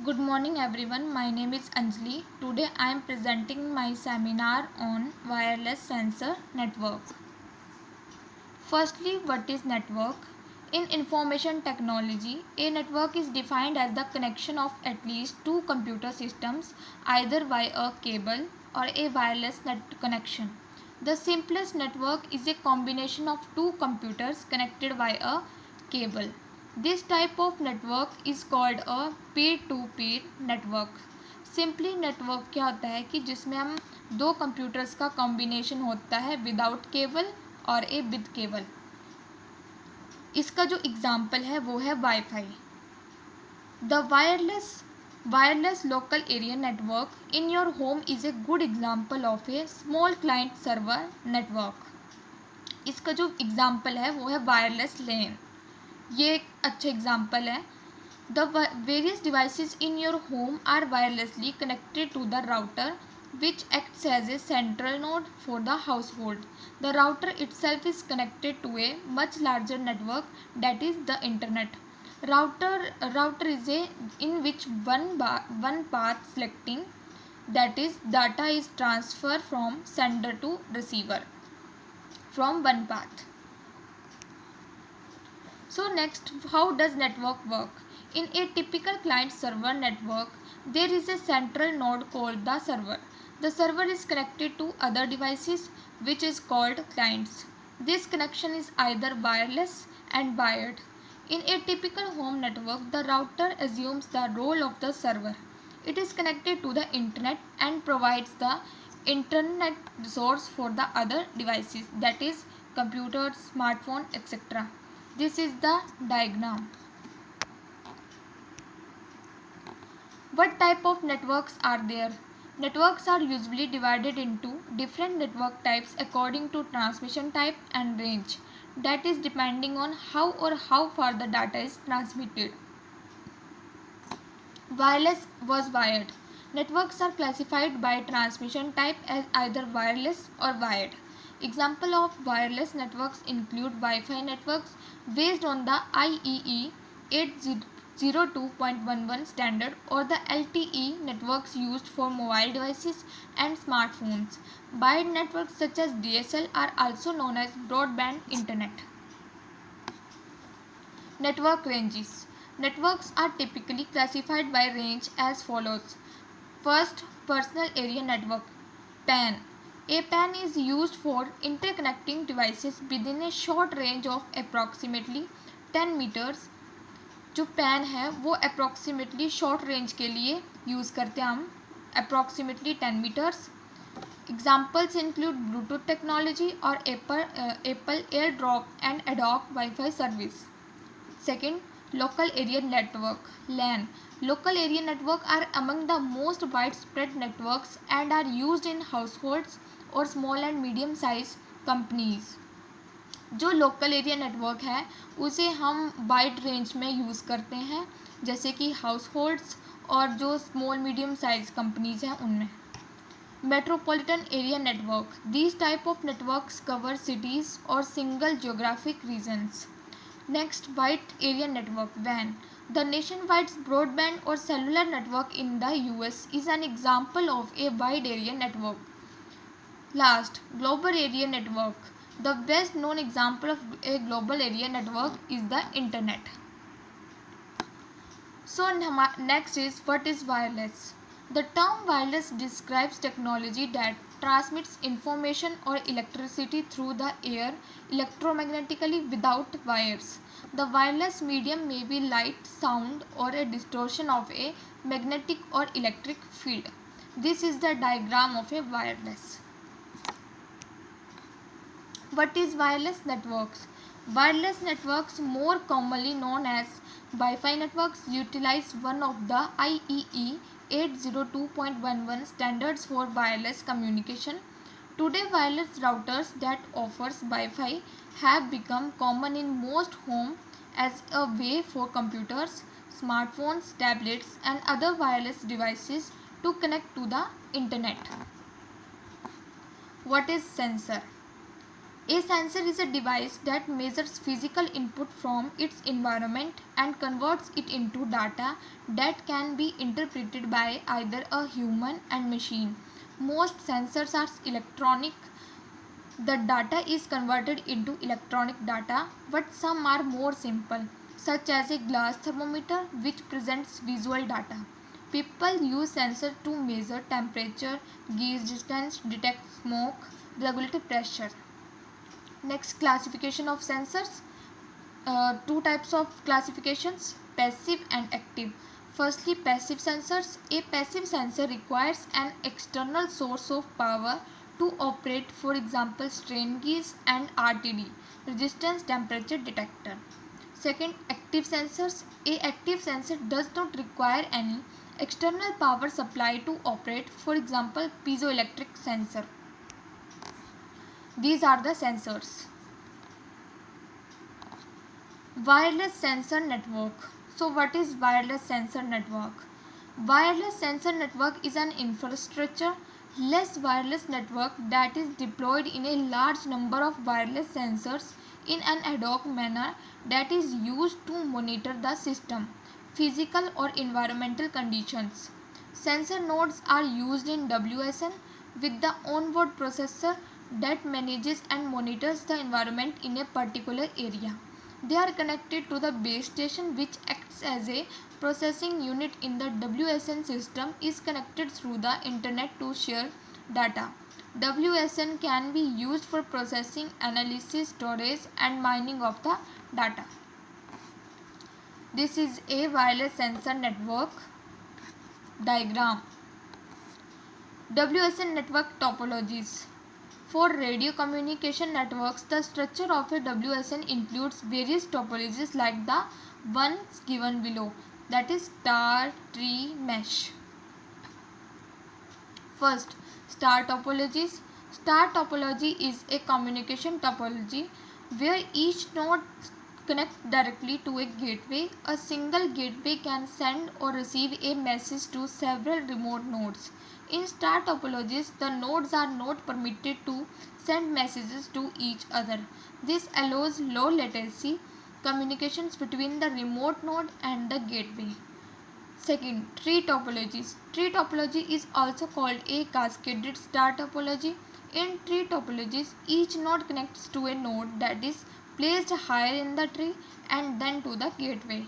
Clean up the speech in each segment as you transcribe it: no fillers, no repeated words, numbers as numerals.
Good morning everyone. My name is Anjali. Today I am presenting my seminar on wireless sensor network. Firstly, what is network? In information technology, a network is defined as the connection of at least two computer systems either via a cable or a wireless net connection. The simplest network is a combination of two computers connected via a cable. This type of network is called a peer-to-peer network. Simply network क्या होता है कि जिसमें हम दो computers का combination होता है विदाउट केबल और ए विद केबल. इसका जो एग्जाम्पल है वो है wifi. The wireless local area network in your home is a good example of A small client server network. इसका जो एग्जाम्पल है वो है वायरलेस लैन. ये एक अच्छा एग्जाम्पल है. The various devices in your home are wirelessly connected to the router, which acts as a central node for the household. The router itself is connected to a much larger network, that is the internet. Router is a in which one path selecting, that is data is transferred from sender to receiver from one path. So next, how does network work? In a typical client-server network, there is a central node called the server. The server is connected to other devices, which is called clients. This connection is either wireless and wired. In a typical home network, the router assumes the role of the server. It is connected to the internet and provides the internet resource for the other devices, that is computers, smartphone, etc. This is the diagram. What type of networks are there? Networks are usually divided into different network types according to transmission type and range. That is depending on how far the data is transmitted. Wireless was wired. Networks are classified by transmission type as either wireless or wired. Example of wireless networks include Wi-Fi networks based on the IEEE 802.11 standard or the LTE networks used for mobile devices and smartphones. Wired networks such as DSL are also known as broadband internet. Network ranges. Networks are typically classified by range as follows. First, personal area network, PAN. A PAN is used for interconnecting devices within a short range of approximately 10 meters. जो PAN है वो approximately short range के लिए use करते हैं हम approximately 10 meters. Examples include Bluetooth technology or Apple AirDrop and ad hoc Wi-Fi service. Second, local area network, LAN. Local area network are among the most widespread networks and are used in households or small and medium sized companies. जो local area network है उसे हम wide range में use करते हैं जैसे कि house holds और जो स्मॉल मीडियम साइज कंपनीज हैं उनमें. Metropolitan area network. These type of networks cover cities और single geographic regions. Next, wide area network, WAN. The nationwide broadband or cellular network in the US is an example of a wide area network. Last, global area network. The best known example of a global area network is the internet. So next is, what is wireless? The term wireless describes technology that transmits information or electricity through the air electromagnetically without wires. The wireless medium may be light, sound, or a distortion of a magnetic or electric field. This is the diagram of a wireless. What is wireless networks? Wireless networks, more commonly known as Wi-Fi networks, utilize one of the IEEE 802.11 standards for wireless communication. Today, wireless routers that offers Wi-Fi have become common in most homes as a way for computers, smartphones, tablets, and other wireless devices to connect to the internet. What is sensor? A sensor is a device that measures physical input from its environment and converts it into data that can be interpreted by either a human and machine. Most sensors are electronic. The data is converted into electronic data, but some are more simple, such as a glass thermometer which presents visual data. People use sensors to measure temperature, gauge distance, detect smoke, regulate pressure. Next, classification of sensors. Two types of classifications: passive and active. Firstly, passive sensors. A passive sensor requires an external source of power to operate, for example strain gauge and RTD, resistance temperature detector. Second, active sensors. A active sensor does not require any external power supply to operate, for example piezoelectric sensor. These are the sensors. Wireless sensor network. So what is wireless sensor network? Wireless sensor network is an infrastructure less wireless network that is deployed in a large number of wireless sensors in an ad hoc manner that is used to monitor the system, physical or environmental conditions. Sensor nodes are used in WSN with the onboard processor that manages and monitors the environment in a particular area. They are connected to the base station, which acts as a processing unit in the WSN system is connected through the internet to share data. WSN can be used for processing, analysis, storage and mining of the data. This is a wireless sensor network diagram. WSN network topologies. For radio communication networks, the structure of a WSN includes various topologies like the ones given below, that is star, tree, mesh. First, star topologies. Star topology is a communication topology where each node connects directly to a gateway. A single gateway can send or receive a message to several remote nodes. In star topologies, the nodes are not permitted to send messages to each other. This allows low latency communications between the remote node and the gateway. Second, tree topologies. Tree topology is also called a cascaded star topology. In tree topologies, each node connects to a node that is placed higher in the tree and then to the gateway.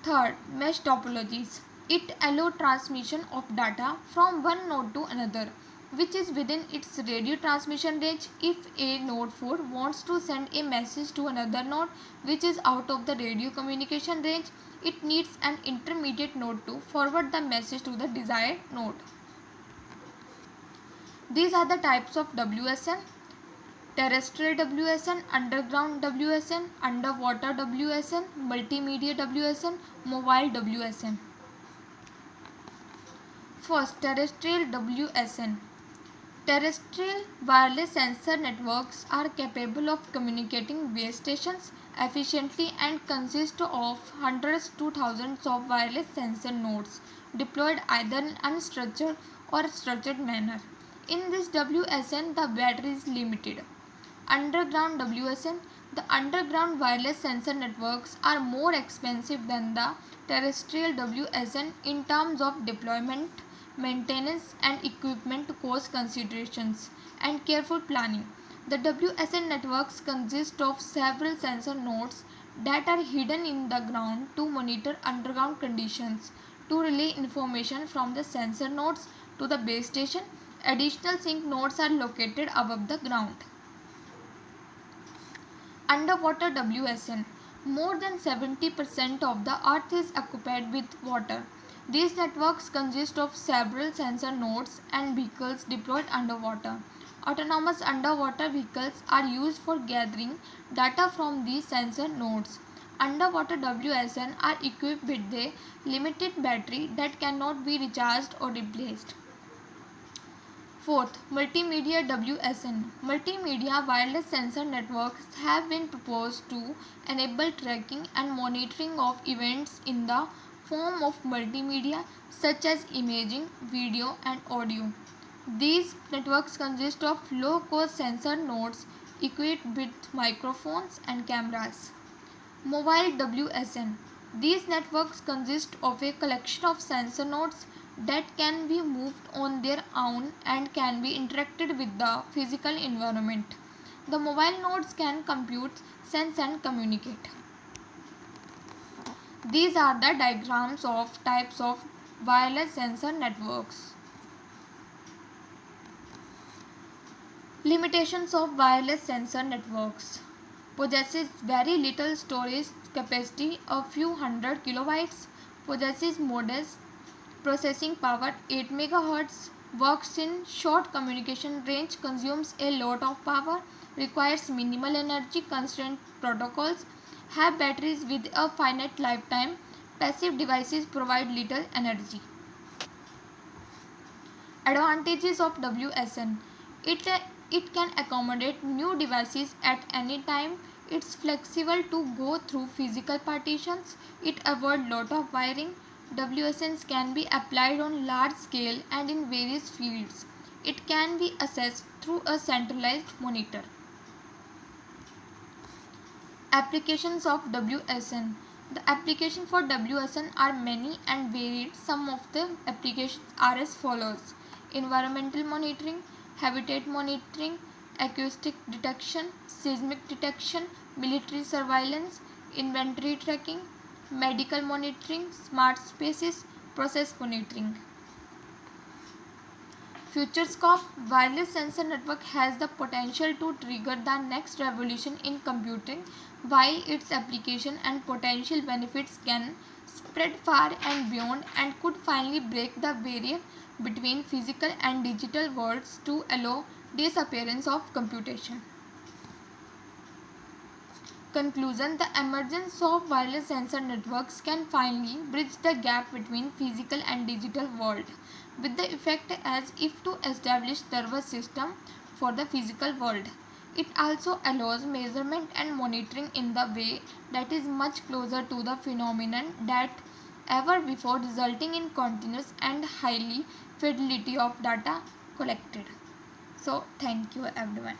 Third, mesh topologies. It allows transmission of data from one node to another, which is within its radio transmission range. If a node 4 wants to send a message to another node which is out of the radio communication range, it needs an intermediate node to forward the message to the desired node. These are the types of WSN: terrestrial WSN, underground WSN, underwater WSN, multimedia WSN, mobile WSN. First, terrestrial WSN. Terrestrial wireless sensor networks are capable of communicating base stations efficiently and consist of hundreds to thousands of wireless sensor nodes deployed either in unstructured or structured manner. In this WSN, the battery is limited. Underground WSN. The underground wireless sensor networks are more expensive than the terrestrial WSN in terms of deployment, maintenance and equipment cost considerations, and careful planning. The WSN networks consist of several sensor nodes that are hidden in the ground to monitor underground conditions. To relay information from the sensor nodes to the base station, additional sync nodes are located above the ground. Underwater WSN. More than 70% of the earth is occupied with water. These networks consist of several sensor nodes and vehicles deployed underwater. Autonomous underwater vehicles are used for gathering data from these sensor nodes. Underwater WSN are equipped with a limited battery that cannot be recharged or replaced. Fourth, multimedia WSN. Multimedia wireless sensor networks have been proposed to enable tracking and monitoring of events in the form of multimedia such as imaging, video and audio. These networks consist of low-cost sensor nodes equipped with microphones and cameras. Mobile WSN. These networks consist of a collection of sensor nodes that can be moved on their own and can be interacted with the physical environment. The mobile nodes can compute, sense and communicate. These are the diagrams of types of wireless sensor networks. Limitations of wireless sensor networks. Possesses very little storage capacity, a few hundred kilobytes. Possesses modest processing power, 8 MHz. Works in short communication range, consumes a lot of power, requires minimal energy constraint protocols, have batteries with a finite lifetime. Passive devices provide little energy. Advantages of WSN. It, it can accommodate new devices at any time. It's flexible to go through physical partitions. It avoids lot of wiring. WSNs can be applied on large scale and in various fields. It can be assessed through a centralized monitor. Applications of WSN. The applications for WSN are many and varied. Some of the applications are as follows: environmental monitoring, habitat monitoring, acoustic detection, seismic detection, military surveillance, inventory tracking, medical monitoring, smart spaces, process monitoring. Future scope. Wireless sensor network has the potential to trigger the next revolution in computing, while its application and potential benefits can spread far and beyond and could finally break the barrier between physical and digital worlds to allow disappearance of computation. Conclusion. The emergence of wireless sensor networks can finally bridge the gap between physical and digital world, with the effect as if to establish nervous system for the physical world. It also allows measurement and monitoring in the way that is much closer to the phenomenon that ever before, resulting in continuous and highly fidelity of data collected. So thank you everyone.